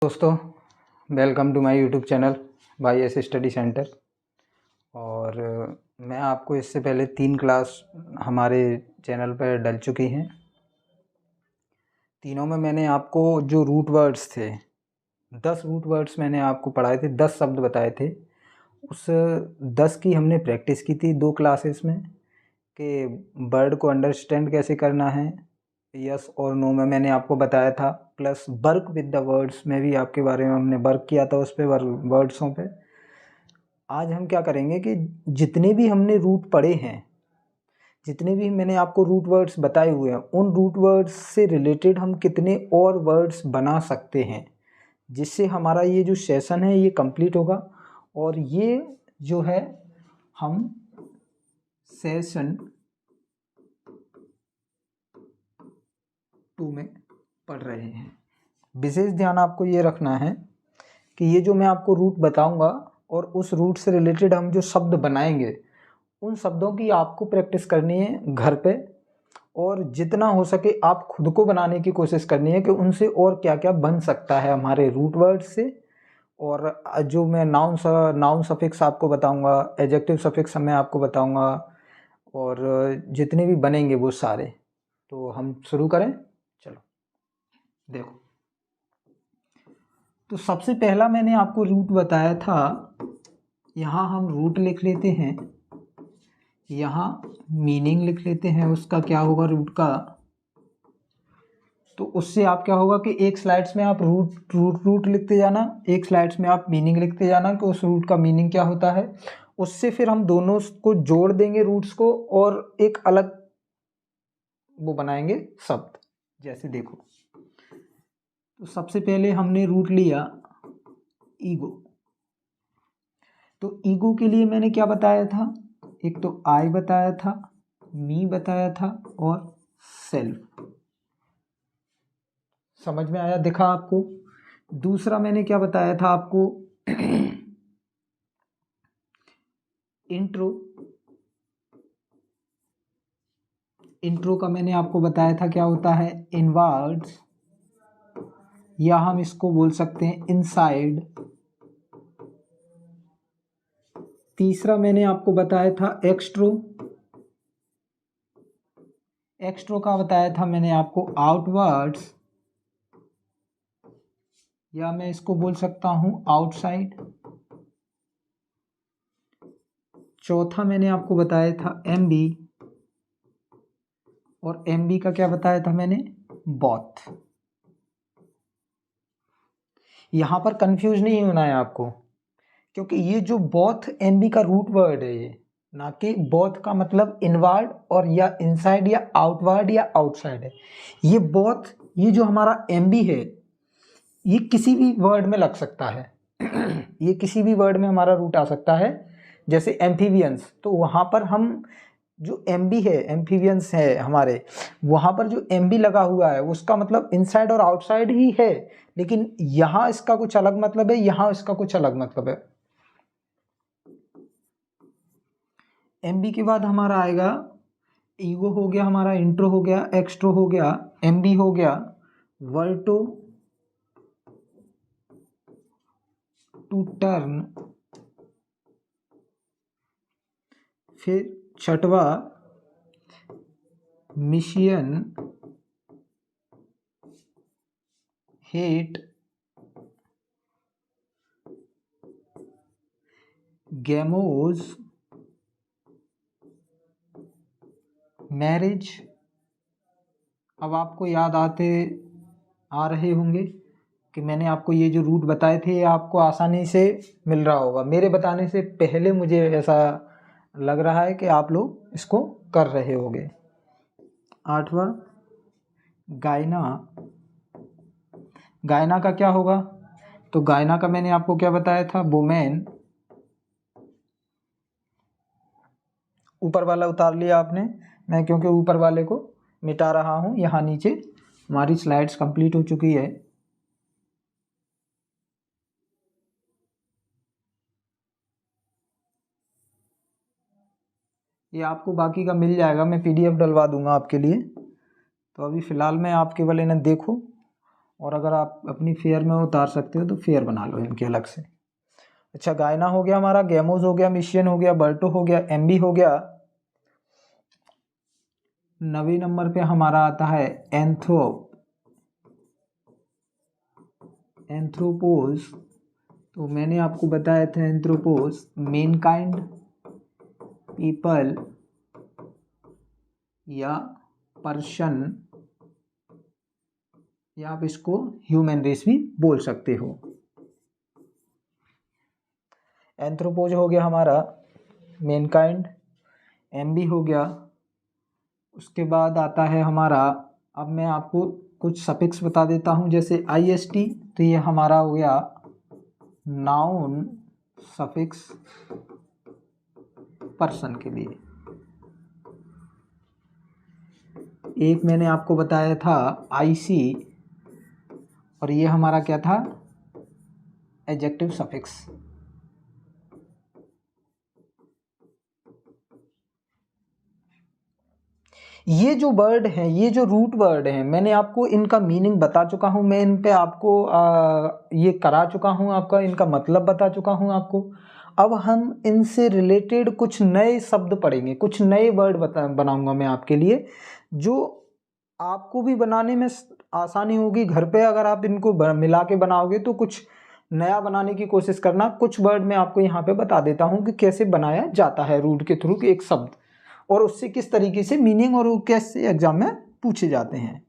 दोस्तों, welcome to my YouTube channel by S study centre. और मैं आपको इससे पहले 3 क्लास हमारे चैनल पर डल चुकी हैं। तीनों में मैंने आपको जो रूट वर्ड्स थे 10 रूट वर्ड्स मैंने आपको पढ़ाए थे, 10 शब्द बताए थे। उस 10 की हमने प्रैक्टिस की थी 2 क्लासेस में कि वर्ड को अंडरस्टैंड कैसे करना है। यस और नो में मैंने आपको बताया था, plus work with the words में भी आपके बारे में हमने वर्क किया था उस पे वर्ड्सों पे। आज हम क्या करेंगे कि जितने भी हमने रूट पढ़े हैं, जितने भी मैंने आपको रूट वर्ड्स बताए हुए हैं, उन रूट वर्ड्स से रिलेटेड हम कितने और वर्ड्स बना सकते हैं, जिससे हमारा ये जो सेशन है ये कंप्लीट होगा। और ये जो है हम सेशन 2 में पढ़ रहे हैं। विशेष ध्यान आपको ये रखना है कि ये जो मैं आपको रूट बताऊंगा और उस रूट से रिलेटेड हम जो शब्द बनाएंगे, उन शब्दों की आपको प्रैक्टिस करनी है घर पे, और जितना हो सके आप खुद को बनाने की कोशिश करनी है कि उनसे और क्या क्या बन सकता है हमारे रूट वर्ड से। और जो मैं नाउन सफिक्स आपको बताऊंगा, एडजेक्टिव सफिक्स मैं आपको बताऊंगा, और जितने भी बनेंगे वो सारे। तो हम शुरू करें, चलो देखो। तो सबसे पहला मैंने आपको रूट बताया था, यहाँ हम रूट लिख लेते हैं, यहाँ मीनिंग लिख लेते हैं उसका क्या होगा रूट का। तो उससे आप क्या होगा कि एक स्लाइड्स में आप रूट लिखते जाना, एक स्लाइड्स में आप मीनिंग लिखते जाना कि उस रूट का मीनिंग क्या होता है। उससे फिर हम दोनों को जोड़ देंगे रूट्स को, और एक अलग वो बनाएंगे शब्द। जैसे देखो, तो सबसे पहले हमने रूट लिया ईगो। तो ईगो के लिए मैंने क्या बताया था, एक तो आई बताया था, मी बताया था, और सेल्फ। समझ में आया, दिखा आपको। दूसरा मैंने क्या बताया था आपको, इंट्रो। इंट्रो का मैंने आपको बताया था क्या होता है, इनवर्ड्स, या हम इसको बोल सकते हैं इनसाइड। तीसरा मैंने आपको बताया था एक्सट्रो। एक्सट्रो का बताया था मैंने आपको आउटवर्ड्स, या मैं इसको बोल सकता हूं आउटसाइड। चौथा मैंने आपको बताया था एमबी, और एमबी का क्या बताया था मैंने, बोथ। यहां पर कंफ्यूज नहीं होना है आपको, क्योंकि ये जो बोथ एमबी का रूट वर्ड है, ये ना कि बोथ का मतलब इनवर्ड और या इनसाइड या आउटवर्ड या आउटसाइड है। ये बोथ, ये जो हमारा एमबी है, ये किसी भी वर्ड में लग सकता है। ये किसी भी वर्ड में हमारा रूट आ सकता है। जैसे एम्फीबियंस, तो वहाँ पर हम जो एमबी है, एम्फीबियंस है हमारे, वहाँ पर जो एमबी लगा हुआ है उसका मतलब इनसाइड और आउटसाइड ही है, लेकिन यहाँ इसका कुछ अलग मतलब है, यहाँ इसका कुछ अलग मतलब है। एमबी के बाद हमारा आएगा ईगो, हो गया हमारा, इंट्रो हो गया, एक्सट्रो हो गया, एमबी हो गया, वर्टो, टू टर्न, फिर छठवा मिशियन, हेट, गैमोज, मैरिज। अब आपको याद आ रहे होंगे कि मैंने आपको ये जो रूट बताए थे ये आपको आसानी से मिल रहा होगा। मेरे बताने से पहले मुझे ऐसा लग रहा है कि आप लोग इसको कर रहे होंगे। आठवां गायना। गायना का क्या होगा, तो गायना का मैंने आपको क्या बताया था, वुमेन। ऊपर वाला उतार लिया आपने, मैं क्योंकि ऊपर वाले को मिटा रहा हूँ। यहाँ नीचे हमारी स्लाइड्स कंप्लीट हो चुकी है। ये आपको बाकी का मिल जाएगा, मैं पीडीएफ डलवा दूंगा आपके लिए। तो अभी फ़िलहाल मैं आप केवल इन्हें देखो और अगर आप अपनी फेयर में उतार सकते हो तो फेयर बना लो इनके अलग से। अच्छा, गायना हो गया हमारा, गैमोज हो गया, मिशियन हो गया, बर्टो हो गया, एम्बी हो गया। 9वें नंबर पे हमारा आता है एंथ्रोपोज। तो मैंने आपको बताया था एंथ्रोपोज मेनकाइंड, पीपल या पर्सन, या आप इसको ह्यूमन रेस भी बोल सकते हो। एंथ्रोपोज हो गया हमारा, मेनकाइंड, एम्बी हो गया। उसके बाद आता है हमारा, अब मैं आपको कुछ सफिक्स बता देता हूँ, जैसे IST, तो ये हमारा हो गया नाउन सफिक्स पर्सन के लिए। एक मैंने आपको बताया था IC, और ये हमारा क्या था, एडजेक्टिव सफिक्स। ये जो वर्ड हैं, ये जो रूट वर्ड हैं, मैंने आपको इनका मीनिंग बता चुका हूँ, मैं इन पे आपको ये करा चुका हूँ, आपका इनका मतलब बता चुका हूँ आपको। अब हम इनसे रिलेटेड कुछ नए शब्द पढ़ेंगे, कुछ नए वर्ड बनाऊंगा मैं आपके लिए, जो आपको भी बनाने में आसानी होगी। घर पे अगर आप इनको मिला के बनाओगे तो कुछ नया बनाने की कोशिश करना। कुछ वर्ड मैं आपको यहाँ पे बता देता हूँ कि कैसे बनाया जाता है रूट के थ्रू एक शब्द, और उससे किस तरीके से मीनिंग और वो कैसे एग्जाम में पूछे जाते हैं।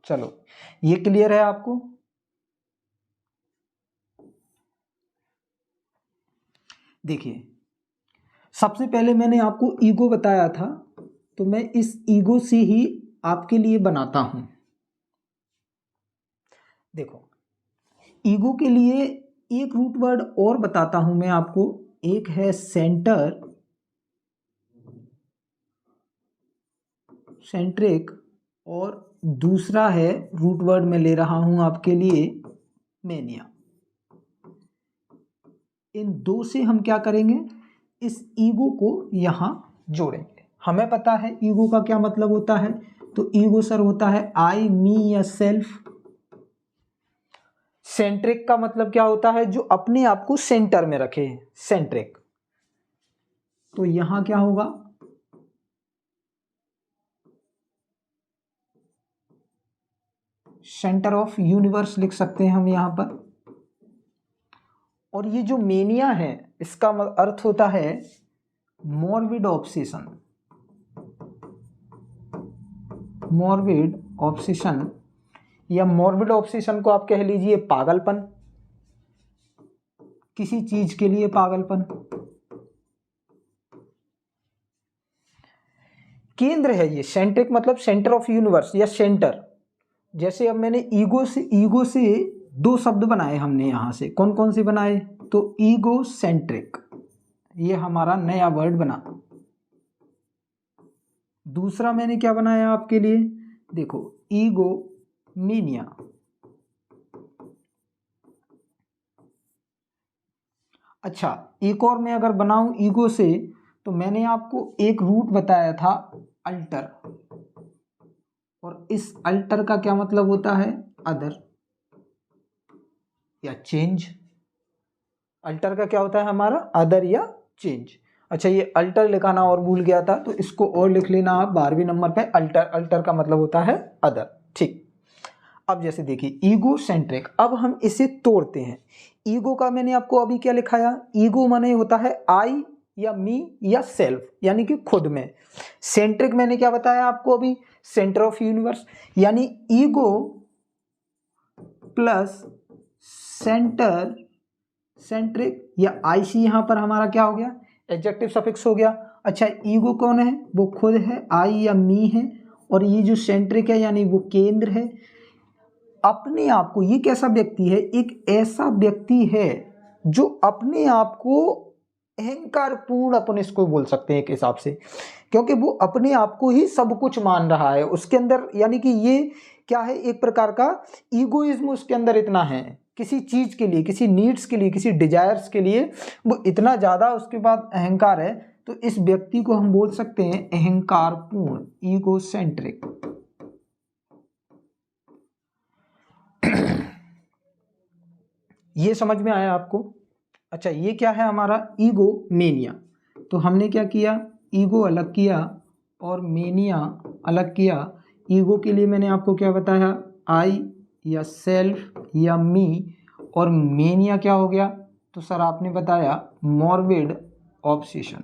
चलो, ये क्लियर है आपको? देखिए, सबसे पहले मैंने आपको ईगो बताया था, तो मैं इस ईगो से ही आपके लिए बनाता हूं। देखो, ईगो के लिए एक रूट वर्ड और बताता हूं मैं आपको। एक है सेंटर, सेंट्रिक, और दूसरा है रूट वर्ड मैं ले रहा हूं आपके लिए मेनिया। इन दो से हम क्या करेंगे, इस ईगो को यहां जोड़ेंगे। हमें पता है ईगो का क्या मतलब होता है, तो ईगो सर होता है आई, मी या सेल्फ। सेंट्रिक का मतलब क्या होता है, जो अपने आप को सेंटर में रखे, सेंट्रिक। तो यहां क्या होगा, सेंटर ऑफ यूनिवर्स लिख सकते हैं हम यहां पर। और ये जो मेनिया है, इसका अर्थ होता है मॉर्बिड ऑब्सेशन, मॉर्बिड ऑब्सेशन, या मॉर्बिड ऑब्सेशन को आप कह लीजिए पागलपन, किसी चीज के लिए पागलपन। केंद्र है ये, सेंट्रिक मतलब सेंटर ऑफ यूनिवर्स या सेंटर। जैसे अब मैंने ईगो से दो शब्द बनाए हमने यहां से, कौन कौन से बनाए, तो ईगो सेंट्रिक, ये हमारा नया वर्ड बना। दूसरा मैंने क्या बनाया आपके लिए, देखो ईगो मीनिया। अच्छा, एक और मैं अगर बनाऊं ईगो से, तो मैंने आपको एक रूट बताया था अल्टर, और इस अल्टर का क्या मतलब होता है, अदर या चेंज। अल्टर का क्या होता है हमारा, अदर या चेंज। अच्छा, ये अल्टर लिखाना और भूल गया था, तो इसको और लिख लेना आप 12वें नंबर पे। अल्टर, अल्टर का मतलब होता है अदर। ठीक, अब जैसे देखिए ईगो सेंट्रिक, अब हम इसे तोड़ते हैं। ईगो का मैंने आपको अभी क्या लिखाया, ईगो माने होता है आई या मी या सेल्फ, यानी कि खुद में। सेंट्रिक मैंने क्या बताया आपको अभी, सेंटर ऑफ यूनिवर्स, यानी ईगो प्लस सेंटर, सेंट्रिक या आईसी, यहां पर हमारा क्या हो गया, एडजेक्टिव सफिक्स हो गया। अच्छा, ईगो कौन है, वो खुद है, आई या मी है, और ये जो सेंट्रिक है यानी वो केंद्र है। अपने आप को, ये कैसा व्यक्ति है, एक ऐसा व्यक्ति है जो अपने आप को अहंकार पूर्ण, अपन इसको बोल सकते हैं एक हिसाब से, क्योंकि वो अपने आप को ही सब कुछ मान रहा है उसके अंदर। यानी कि ये क्या है, एक प्रकार का ईगोइज्म उसके अंदर इतना है, किसी चीज के लिए, किसी नीड्स के लिए, किसी डिजायर्स के लिए वो इतना ज्यादा उसके बाद अहंकार है। तो इस व्यक्ति को हम बोल सकते हैं अहंकार पूर्ण, ईगोसेंट्रिक। ये समझ में आया आपको? अच्छा, ये क्या है हमारा ईगो मेनिया। तो हमने क्या किया, ईगो अलग किया और मेनिया अलग किया। ईगो के लिए मैंने आपको क्या बताया, आई या सेल्फ या मी, और मेनिया क्या हो गया, तो सर आपने बताया मॉर्बिड ऑब्सेशन।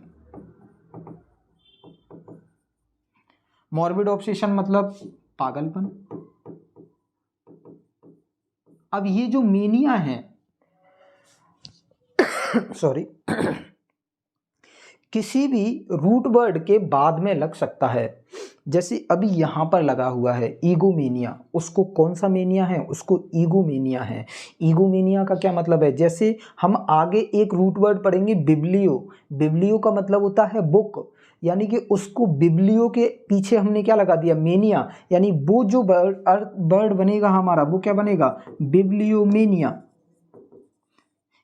मॉर्बिड ऑब्सेशन मतलब पागलपन। अब ये जो मेनिया है सॉरी किसी भी रूट वर्ड के बाद में लग सकता है। जैसे अभी यहाँ पर लगा हुआ है ईगोमेनिया, उसको कौन सा मेनिया है, उसको ईगोमेनिया है। ईगोमेनिया का क्या मतलब है, जैसे हम आगे एक रूट वर्ड पढ़ेंगे बिब्लियो। बिब्लियो का मतलब होता है बुक, यानी कि उसको बिब्लियो के पीछे हमने क्या लगा दिया, मेनिया, यानी वो जो वर्ड बनेगा हमारा वो क्या बनेगा, बिब्लियोमेनिया।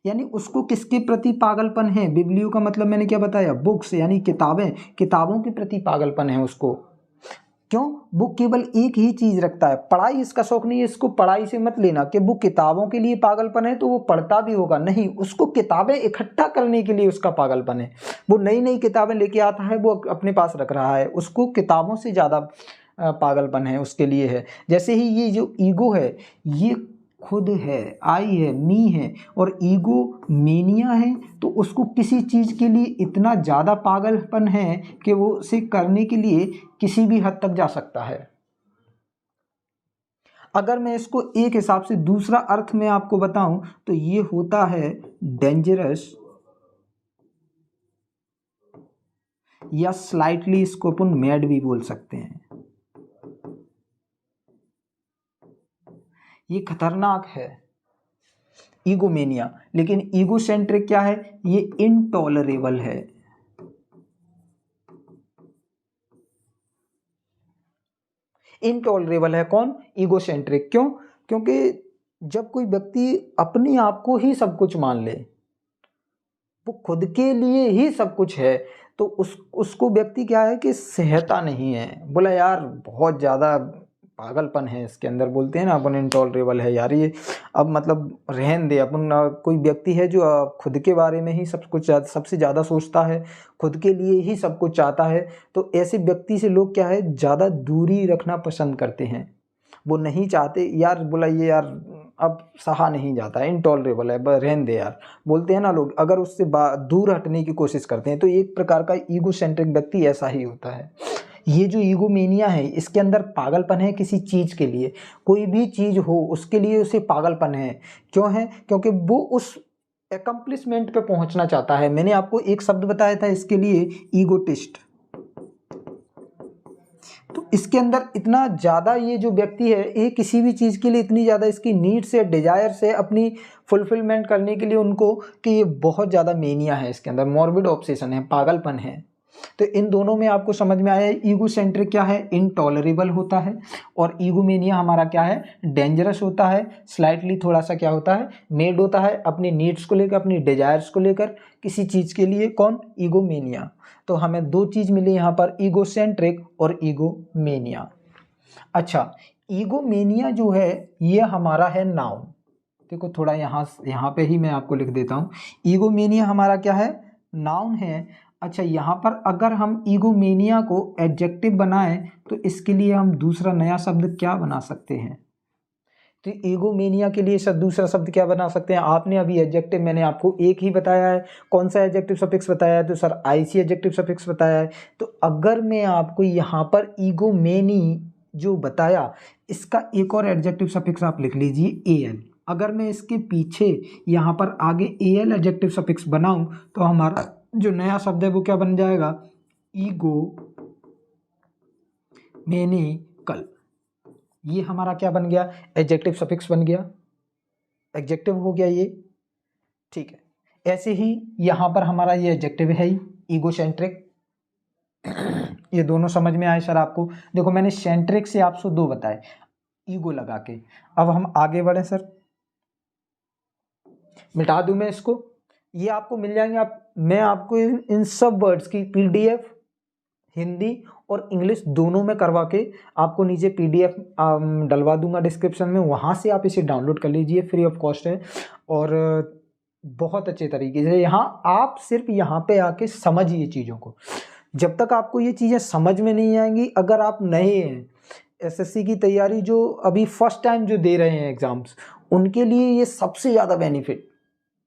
यानी उसको किसके प्रति पागलपन है, बिब्लियो का मतलब मैंने क्या बताया, बुक्स, यानी किताबें, किताबों के प्रति पागलपन है उसको। क्यों, वो केवल एक ही चीज रखता है, पढ़ाई इसका शौक नहीं है। इसको पढ़ाई से मत लेना कि वो किताबों के लिए पागलपन है तो वो पढ़ता भी होगा, नहीं, उसको किताबें इकट्ठा करने के लिए उसका पागलपन है। वो नई नई किताबें लेके आता है, वो अपने पास रख रहा है, उसको किताबों से ज़्यादा पागलपन है उसके लिए है। जैसे ही ये जो ईगो है, ये खुद है, आई है, मी है, और ईगो मेनिया है, तो उसको किसी चीज़ के लिए इतना ज़्यादा पागलपन है कि वो उसे करने के लिए किसी भी हद तक जा सकता है। अगर मैं इसको एक हिसाब से दूसरा अर्थ में आपको बताऊं तो ये होता है डेंजरस, या स्लाइटली इसको अपन मैड भी बोल सकते हैं। ये खतरनाक है ईगोमेनिया। लेकिन ईगोसेंट्रिक क्या है, ये इनटॉलरेबल है। इनटॉलरेबल है कौन, ईगोसेंट्रिक। क्यों, क्योंकि जब कोई व्यक्ति अपने आप को ही सब कुछ मान ले, वो खुद के लिए ही सब कुछ है, तो उसको व्यक्ति क्या है कि सहता नहीं है, बोला यार बहुत ज़्यादा पागलपन है इसके अंदर, बोलते हैं ना अपन इनटॉलरेबल है यार ये, अब मतलब रहन दे अपन। कोई व्यक्ति है जो खुद के बारे में ही सब कुछ सबसे ज़्यादा सोचता है, खुद के लिए ही सब कुछ चाहता है, तो ऐसे व्यक्ति से लोग क्या है ज़्यादा दूरी रखना पसंद करते हैं। वो नहीं चाहते यार, बोला ये यार अब सहा नहीं जाता, इनटॉलरेबल है, रहने दे यार, बोलते हैं ना लोग, अगर उससे दूर हटने की कोशिश करते हैं। तो एक प्रकार का ईगो सेंट्रिक व्यक्ति ऐसा ही होता है। ये जो ईगोमेनिया है, इसके अंदर पागलपन है किसी चीज़ के लिए, कोई भी चीज़ हो उसके लिए उसे पागलपन है। क्यों है, क्योंकि वो उस एकम्प्लिशमेंट पे पहुंचना चाहता है। मैंने आपको एक शब्द बताया था इसके लिए, ईगोटिस्ट। तो इसके अंदर इतना ज़्यादा ये जो व्यक्ति है, ये किसी भी चीज़ के लिए इतनी ज़्यादा इसकी नीड से, डिजायर से, अपनी फुलफिलमेंट करने के लिए उनको, कि ये बहुत ज़्यादा मेनिया है, इसके अंदर मॉर्बिड ऑब्सेशन है, पागलपन है। तो इन दोनों में आपको समझ में आया, ईगो सेंट्रिक क्या है, इनटॉलरेबल होता है, और ईगोमेनिया हमारा क्या है, डेंजरस होता है, स्लाइटली थोड़ा सा क्या होता है, मेड होता है, अपनी नीड्स को लेकर, अपनी डिजायर्स को लेकर किसी चीज़ के लिए, कौन, ईगोमेनिया। तो हमें दो चीज़ मिली यहाँ पर, ईगोसेंट्रिक और ईगोमेनिया। अच्छा, ईगोमेनिया जो है ये हमारा है नाउन। देखो थोड़ा यहाँ पे ही मैं आपको लिख देता हूँ, ईगोमेनिया हमारा क्या है, नाउन है। अच्छा, यहाँ पर अगर हम ईगोमेनिया को एडजेक्टिव बनाएं तो इसके लिए हम दूसरा नया शब्द क्या बना सकते हैं, तो ईगोमेनिया के लिए सर दूसरा शब्द क्या बना सकते हैं। आपने अभी एडजेक्टिव मैंने आपको एक ही बताया है, कौन सा एडजेक्टिव सफिक्स बताया है, तो सर आईसी एडजेक्टिव सफिक्स बताया है। तो अगर मैं आपको यहाँ पर ईगोमेनी जो बताया, इसका एक और एडजेक्टिव सफिक्स आप लिख लीजिए, एल। अगर मैं इसके पीछे यहाँ पर आगे एल एडजेक्टिव सफिक्स बनाऊं तो हमारा जो नया शब्द है वो क्या बन जाएगा, ईगो मेनिकल। ये हमारा क्या बन गया, एडजेक्टिव सफिक्स बन गया, एडजेक्टिव हो गया ये, ठीक है। ऐसे ही यहाँ पर हमारा ये एडजेक्टिव है ही, ईगोसेंट्रिक। ये दोनों समझ में आए सर आपको। देखो मैंने सेंट्रिक से आपको दो बताए, ईगो लगा के। अब हम आगे बढ़े सर, मिटा दूं मैं इसको, ये आपको मिल जाएंगे। मैं आपको इन सब वर्ड्स की पीडीएफ हिंदी और इंग्लिश दोनों में करवा के आपको नीचे PDF डलवा दूंगा डिस्क्रिप्शन में, वहाँ से आप इसे डाउनलोड कर लीजिए, फ्री ऑफ कॉस्ट है। और बहुत अच्छे तरीके से यहाँ आप सिर्फ यहाँ पे आके समझिए चीज़ों को। जब तक आपको ये चीज़ें समझ में नहीं आएंगी, अगर आप नए हैं SSC की तैयारी, जो अभी फर्स्ट टाइम जो दे रहे हैं एग्ज़ाम्स, उनके लिए ये सबसे ज़्यादा बेनिफिट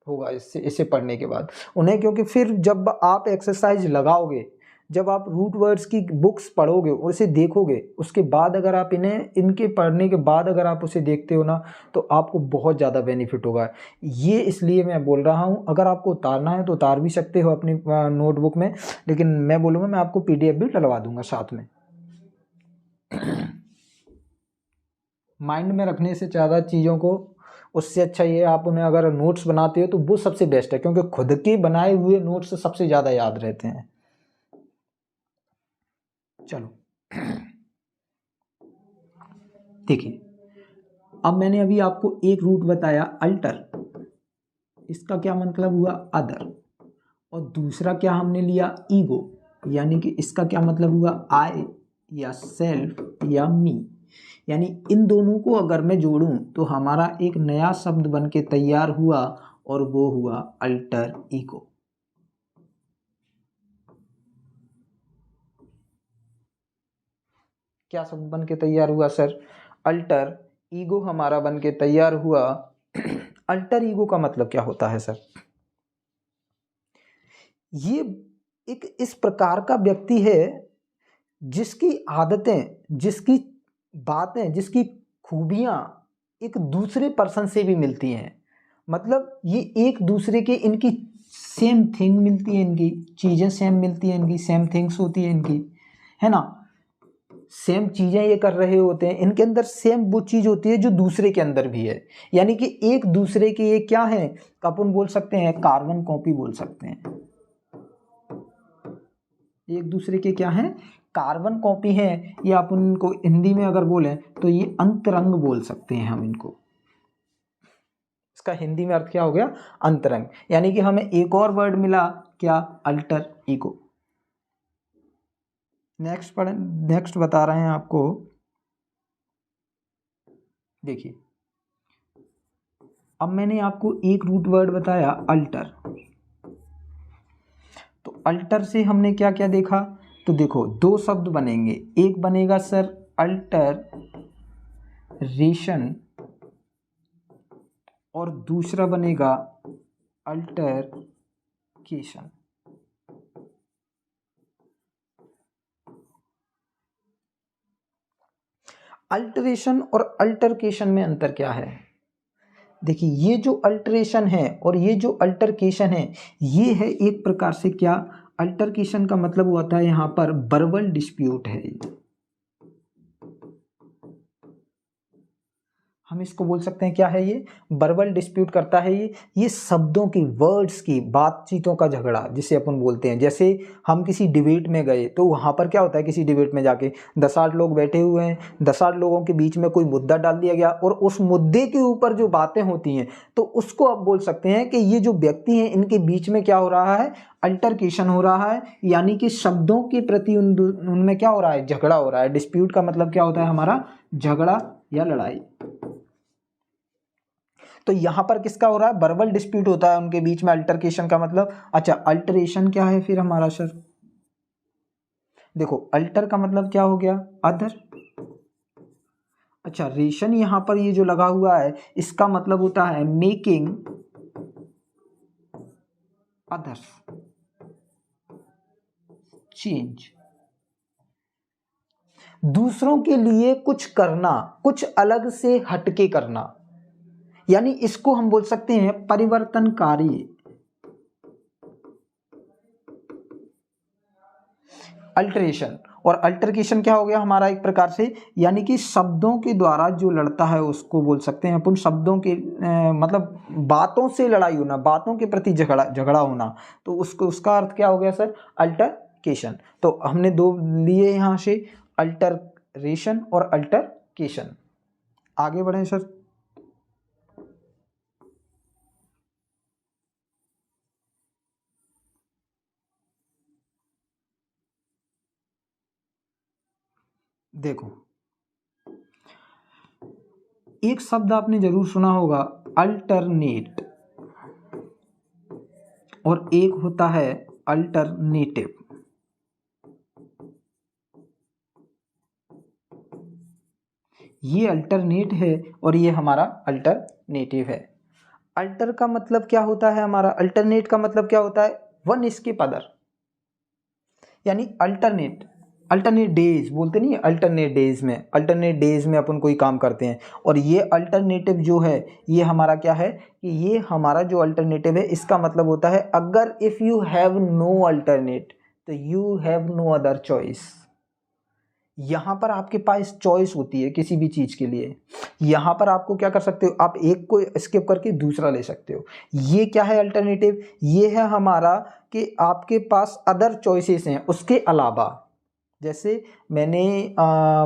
होगा इसे पढ़ने के बाद उन्हें, क्योंकि फिर जब आप एक्सरसाइज लगाओगे, जब आप रूट वर्ड्स की बुक्स पढ़ोगे, उसे देखोगे, उसके बाद अगर आप इनके पढ़ने के बाद अगर आप उसे देखते हो ना, तो आपको बहुत ज़्यादा बेनिफिट होगा। ये इसलिए मैं बोल रहा हूँ, अगर आपको उतारना है तो उतार भी सकते हो अपनी नोटबुक में, लेकिन मैं बोलूँगा मैं आपको PDF भी डलवा दूंगा साथ में। माइंड में रखने से ज़्यादा चीज़ों को, उससे अच्छा ये आप उन्हें अगर नोट्स बनाते हो तो वो सबसे बेस्ट है, क्योंकि खुद के बनाए हुए नोट्स सबसे ज़्यादा याद रहते हैं। चलो देखिए, अब मैंने अभी आपको एक रूट बताया अल्टर, इसका क्या मतलब हुआ अदर, और दूसरा क्या हमने लिया ईगो, यानी कि इसका क्या मतलब हुआ आई या सेल्फ या मी। यानी इन दोनों को अगर मैं जोड़ूं तो हमारा एक नया शब्द बन के तैयार हुआ, और वो हुआ अल्टर ईगो। क्या शब्द बन के तैयार हुआ सर? अल्टर ईगो हमारा बन के तैयार हुआ। अल्टर ईगो का मतलब क्या होता है सर? ये एक इस प्रकार का व्यक्ति है जिसकी आदतें, जिसकी बातें, जिसकी खूबियां एक दूसरे पर्सन से भी मिलती हैं। मतलब ये एक दूसरे के, इनकी सेम थिंग मिलती है, इनकी चीज़ें सेम मिलती हैं, इनकी सेम थिंग्स होती है इनकी, है ना, सेम चीज़ें ये कर रहे होते हैं, इनके अंदर सेम वो चीज़ होती है जो दूसरे के अंदर भी है। यानी कि एक दूसरे के ये क्या है, अपन बोल सकते हैं कार्बन कॉपी बोल सकते हैं। एक दूसरे के क्या है, कार्बन कॉपी है, या अपन इनको हिंदी में अगर बोलें तो ये अंतरंग बोल सकते हैं हम इनको। इसका हिंदी में अर्थ क्या हो गया, अंतरंग। यानी कि हमें एक और वर्ड मिला क्या, अल्टर ईगो। नेक्स्ट बता रहे हैं आपको, देखिए अब मैंने आपको एक रूट वर्ड बताया अल्टर, तो अल्टर से हमने क्या क्या देखा, तो देखो दो शब्द बनेंगे, एक बनेगा सर अल्टर रेशन, और दूसरा बनेगा अल्टरकेशन। अल्टरेशन और अल्टरकेशन में अंतर क्या है? देखिए ये जो अल्टरेशन है और ये जो अल्टरकेशन है, ये है एक प्रकार से क्या, अल्टरकेशन का मतलब होता है यहाँ पर वर्बल डिस्प्यूट है। हम इसको बोल सकते हैं क्या है, ये वर्बल डिस्प्यूट करता है। ये शब्दों की, वर्ड्स की, बातचीतों का झगड़ा जिसे अपन बोलते हैं। जैसे हम किसी डिबेट में गए तो वहाँ पर क्या होता है, किसी डिबेट में जाके 10-8 लोग बैठे हुए हैं, 10-8 लोगों के बीच में कोई मुद्दा डाल दिया गया, और उस मुद्दे के ऊपर जो बातें होती हैं, तो उसको आप बोल सकते हैं कि ये जो व्यक्ति हैं इनके बीच में क्या हो रहा है, अल्टरकेशन हो रहा है। यानी कि शब्दों के प्रति उनमें क्या हो रहा है, झगड़ा हो रहा है। डिस्प्यूट का मतलब क्या होता है हमारा, झगड़ा या लड़ाई। तो यहां पर किसका हो रहा है, वर्बल डिस्प्यूट होता है उनके बीच में। अल्टरकेशन का मतलब, अच्छा अल्टरेशन क्या है फिर हमारा सर? देखो अल्टर का मतलब क्या हो गया, अदर। अच्छा रेशन यहां पर ये जो लगा हुआ है, इसका मतलब होता है मेकिंग अदर्स चेंज, दूसरों के लिए कुछ करना, कुछ अलग से हटके करना। यानी इसको हम बोल सकते हैं परिवर्तनकारी। अल्टरेशन और अल्टरकेशन क्या हो गया हमारा, एक प्रकार से यानी कि शब्दों के द्वारा जो लड़ता है उसको बोल सकते हैं अपन शब्दों के मतलब बातों से लड़ाई होना, बातों के प्रति झगड़ा होना, तो उसको, उसका अर्थ क्या हो गया सर, अल्टरकेशन। तो हमने दो लिए यहाँ से, अल्टरेशन और अल्टरकेशन। आगे बढ़े सर। देखो, एक शब्द आपने जरूर सुना होगा अल्टरनेट, और एक होता है अल्टरनेटिव। ये अल्टरनेट है और ये हमारा अल्टरनेटिव है। अल्टर का मतलब क्या होता है हमारा, अल्टरनेट का मतलब क्या होता है, वन स्किप अदर, यानी अल्टरनेट, अल्टरनेट डेज बोलते नहीं, अल्टरनेट डेज में, अल्टरनेट डेज में अपन कोई काम करते हैं। और ये अल्टरनेटिव जो है ये हमारा क्या है कि ये हमारा जो अल्टरनेटिव है इसका मतलब होता है अगर if you have no alternate तो you have no other choice. यहाँ पर आपके पास चॉइस होती है किसी भी चीज़ के लिए, यहाँ पर आपको क्या कर सकते हो, आप एक को स्किप करके दूसरा ले सकते हो। ये क्या है अल्टरनेटिव, ये है हमारा कि आपके पास अदर चॉइसेस हैं उसके अलावा। जैसे मैंने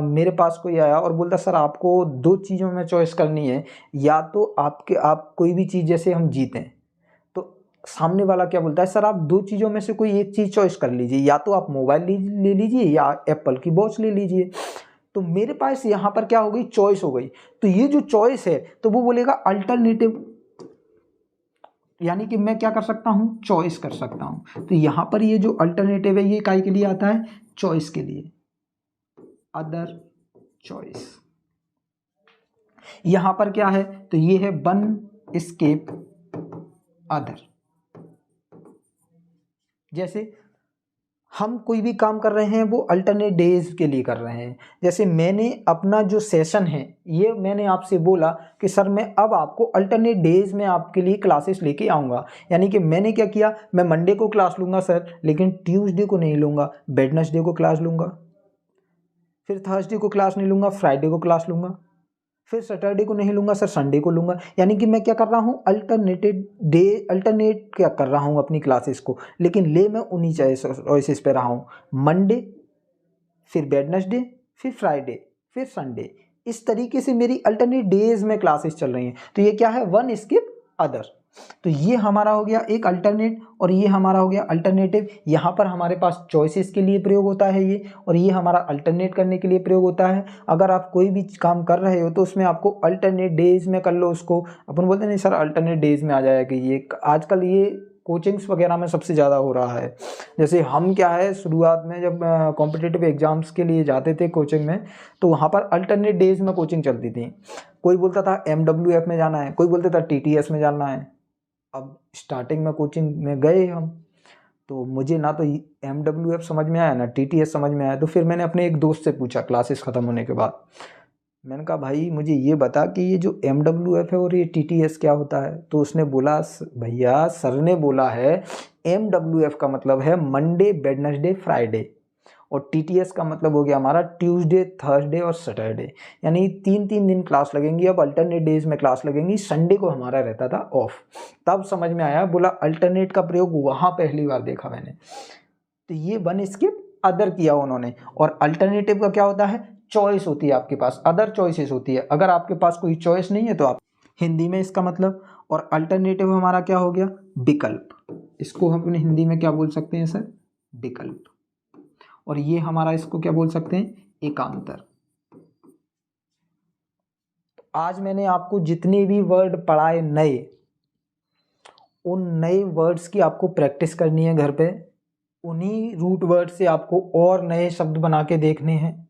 मेरे पास कोई आया और बोलता सर आपको दो चीज़ों में चॉइस करनी है, या तो आप कोई भी चीज़, जैसे हम जीतें तो सामने वाला क्या बोलता है सर आप दो चीज़ों में से कोई एक चीज़ चॉइस कर लीजिए, या तो आप मोबाइल ले लीजिए या एप्पल की वॉच ले लीजिए। तो मेरे पास यहाँ पर क्या हो गई, चॉइस हो गई। तो ये जो चॉइस है तो वो बोलेगा अल्टरनेटिव, यानी कि मैं क्या कर सकता हूँ, चॉइस कर सकता हूँ। तो यहाँ पर ये जो अल्टरनेटिव है ये काय के लिए आता है, चॉइस के लिए, अदर चॉइस। यहाँ पर क्या है तो ये है वन स्किप अदर। जैसे हम कोई भी काम कर रहे हैं वो अल्टरनेट डेज के लिए कर रहे हैं। जैसे मैंने अपना जो सेशन है ये मैंने आपसे बोला कि सर मैं अब आपको अल्टरनेट डेज में आपके लिए क्लासेस लेके आऊँगा, यानी कि मैंने क्या किया, मैं मंडे को क्लास लूँगा सर, लेकिन ट्यूसडे को नहीं लूँगा, वेडनेसडे को क्लास लूँगा, फिर थर्सडे को क्लास नहीं लूँगा, फ्राइडे को क्लास लूँगा, फिर सैटरडे को नहीं लूँगा सर, संडे को लूँगा। यानी कि मैं क्या कर रहा हूँ, अल्टरनेट क्या कर रहा हूँ अपनी क्लासेस को, लेकिन ले मैं उन्हीं चॉइसेस पे रहा हूँ, मंडे, फिर वेडनेसडे, फिर फ्राइडे, फिर संडे। इस तरीके से मेरी अल्टरनेट डेज में क्लासेस चल रही हैं। तो ये क्या है, वन स्किप अदर। तो ये हमारा हो गया एक अल्टरनेट और ये हमारा हो गया अल्टरनेटिव। यहाँ पर हमारे पास चॉइसेस के लिए प्रयोग होता है ये, और ये हमारा अल्टरनेट करने के लिए प्रयोग होता है। अगर आप कोई भी काम कर रहे हो तो उसमें आपको अल्टरनेट डेज में कर लो उसको। अपन बोलते नहीं सर अल्टरनेट डेज में आ जाएगा, ये आजकल ये कोचिंग्स वगैरह में सबसे ज़्यादा हो रहा है। जैसे हम क्या है, शुरुआत में जब कॉम्पिटिटिव एग्जाम्स के लिए जाते थे कोचिंग में, तो वहाँ पर अल्टरनेट डेज में कोचिंग चलती थी। कोई बोलता था MWF में जाना है, कोई बोलता था TTS में जाना है। अब स्टार्टिंग में कोचिंग में गए हम, तो मुझे ना तो MWF समझ में आया ना TTS समझ में आया। तो फिर मैंने अपने एक दोस्त से पूछा क्लासेस ख़त्म होने के बाद, मैंने कहा भाई मुझे ये बता कि ये जो MWF है और ये TTS क्या होता है। तो उसने बोला भैया सर ने बोला है MWF का मतलब है मंडे वेडनेसडे फ्राइडे, और TTS का मतलब हो गया हमारा ट्यूसडे थर्सडे और सैटरडे, यानी 3-3 दिन क्लास लगेंगी। अब अल्टरनेट डेज में क्लास लगेंगी, संडे को हमारा रहता था ऑफ। तब समझ में आया, बोला अल्टरनेट का प्रयोग वहाँ पहली बार देखा मैंने। तो ये वन स्किप अदर किया उन्होंने। और अल्टरनेटिव का क्या होता है, चॉइस होती है आपके पास, अदर चॉइसेस होती है। अगर आपके पास कोई चॉइस नहीं है तो आप हिंदी में इसका मतलब, और अल्टरनेटिव हमारा क्या हो गया, विकल्प। इसको हम अपने हिंदी में क्या बोल सकते हैं सर, विकल्प। और ये हमारा इसको क्या बोल सकते हैं, एकांतर। आज मैंने आपको जितने भी वर्ड पढ़ाए नए, उन नए वर्ड्स की आपको प्रैक्टिस करनी है घर पे। उन्हीं रूट वर्ड से आपको और नए शब्द बना के देखने हैं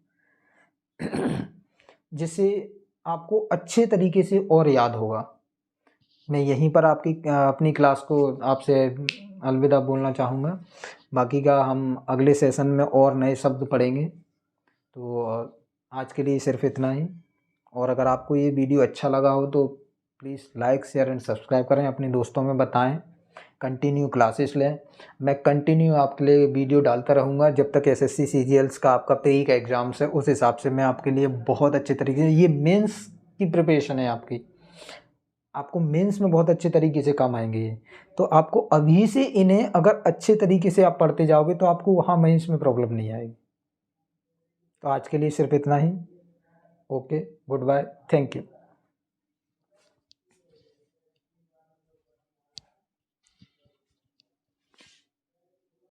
जिससे आपको अच्छे तरीके से और याद होगा। मैं यहीं पर आपकी अपनी क्लास को आपसे अलविदा बोलना चाहूँगा। बाकी का हम अगले सेशन में और नए शब्द पढ़ेंगे। तो आज के लिए सिर्फ इतना ही। और अगर आपको ये वीडियो अच्छा लगा हो तो please like share and subscribe करें, अपने दोस्तों में बताएं, कंटिन्यू क्लासेस लें। मैं कंटिन्यू आपके लिए वीडियो डालता रहूँगा जब तक SSC CGLs का आपका प्री का एग्ज़ाम्स है। उस हिसाब से मैं आपके लिए बहुत अच्छे तरीके से, ये मेंस की प्रिपरेशन है आपकी, आपको मेंस में बहुत अच्छे तरीके से काम आएंगे ये। तो आपको अभी से इन्हें अगर अच्छे तरीके से आप पढ़ते जाओगे तो आपको वहाँ मेंस में प्रॉब्लम नहीं आएगी। तो आज के लिए सिर्फ इतना ही। Okay, goodbye, thank you.